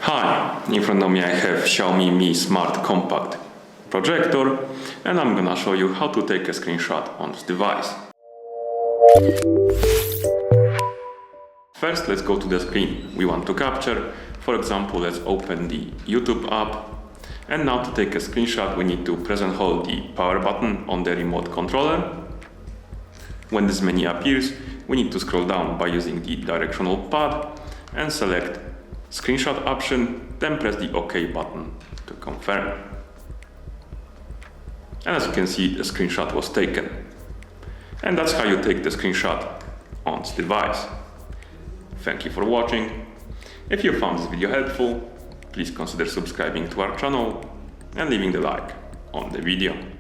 Hi, in front of me I have Xiaomi Mi Smart Compact Projector, and I'm gonna show you how to take a screenshot on this device. First, let's go to the screen we want to capture. For example, let's open the YouTube app. And now to take a screenshot, we need to press and hold the power button on the remote controller. When this menu appears, we need to scroll down by using the directional pad and select Screenshot option, then press the OK button to confirm. And as you can see, the screenshot was taken. And that's how you take the screenshot on this device. Thank you for watching. If you found this video helpful, please consider subscribing to our channel and leaving the like on the video.